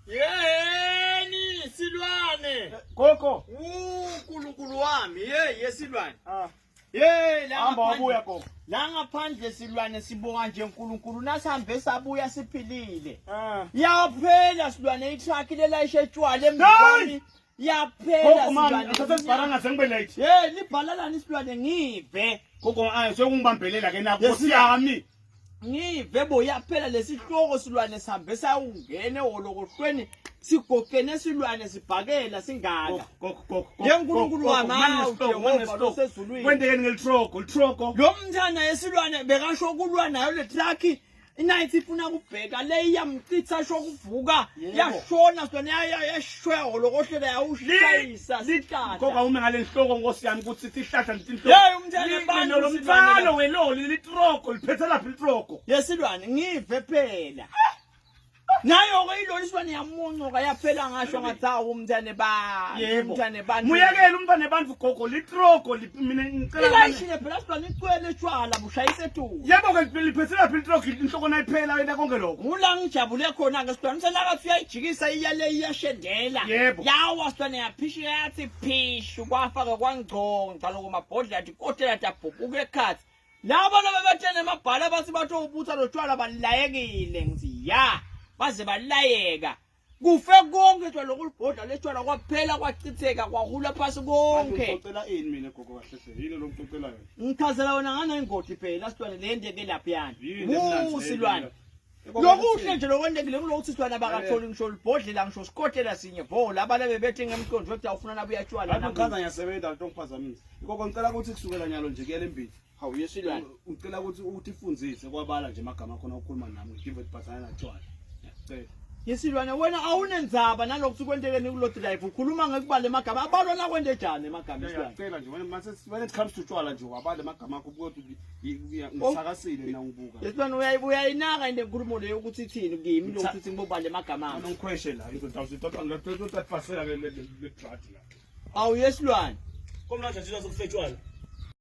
Yeni silwane. Gogo. Unkulunkulu wami, yesilwane. Hamba wabuya gogo. La ngaphandle silwane sibuka nje uNkulunkulu nasihambe sabuya siphilile. Ah. Yaphela silwane itruck lelayishe etshwala emzini. Yaphela Gogo manje asasibharanga sengibe late. Libhalalani isilwane ngive. Gogo sekungibambelela ke nakho siyami. Ngive bo yaphela lesihloko silwane sihambe sayungena eholokohlweni sigogene silwane sibhakela singaka. Gogo. Yenkulunkulu wami Manje sezulwini. kwendeke ngelitroko. Lo mntana yesilwane bekasho kulwa nayo le truck inayithi ifuna kubheka le iyamcitha sho kuvuka yashona sona yashwela holokohlele yawushayisa sihlahla. Gogo ume ngale nhloko Nkosi yami ukuthi sihlahla nhloko. Umntana bani lo mfalo weloli litroko liphethe laphi litroko. Yesilwane ngive phela. Nayo ke iloli silwane yamuncuka yaphela ngasho ngathi awu umntane bani. Muyekela umntane bantu gogo litroko mina ngicela. Ilayishile phela silwane icwele etshwala bushayise ethu. Yebo ke liphethe laphi litroko inhloko nayiphela wena konke lokho. Ngula ngijabule khona ke silwane selakathi uyayijikisa iyale iyashendela. Yawa silwane yaphisha yathi phishu kwafaka kwangconga ngicala kumabhodlela athi kotela tabhubuka ekhathi. Labo nabebatshene emabhala bathi batho ubutha lotshwala balayekile ngithi ya. Baze balayeka kufe konke tshwala lokulibhodla letshwala kwaphela kwachitheka kwahula phasi konke. Ngicela ini mina gogo kahle hle yini lo mcocela yona. Ngichazela wona ngana ingoti phela silwane lendeke lapha yana. Silwane lokuhle nje lokwendekile kulokuthi silwane abakatholi ngisho libhodlela ngisho sikhothela sinye bo laba bebethi ngemqondo ukuthi awufuna nabe uyatshwala lapho ngichaza ngiyasebenza into ngiphazamisa. Gogo ngicela ukuthi kusukela nyalo nje kuyele empini. Hawu yesilwane Ngicela ukuthi ifundzise kwabala nje amagama khona ukukhuluma nami ngive ibhathana natshwala. Yesilwane wena awunenzaba nalokuthi kwendekeni kulot life ukhuluma ngekubala emagama abalwa la kwende njani emagama esilwane. Ngicela nje when it comes to tshwala nje wabala amagama akho ukuthi ngisakasile na ngibuka. Yesilwane uyayinaka into enkulumo leyo ukuthi ithini kimi lokuthi ngibobala emagama akho. Ngikhweshe la into ngizothatha ngaphethe uthatha fasela le trust la. Awu yesilwane Komnanje thina sokufetshwana.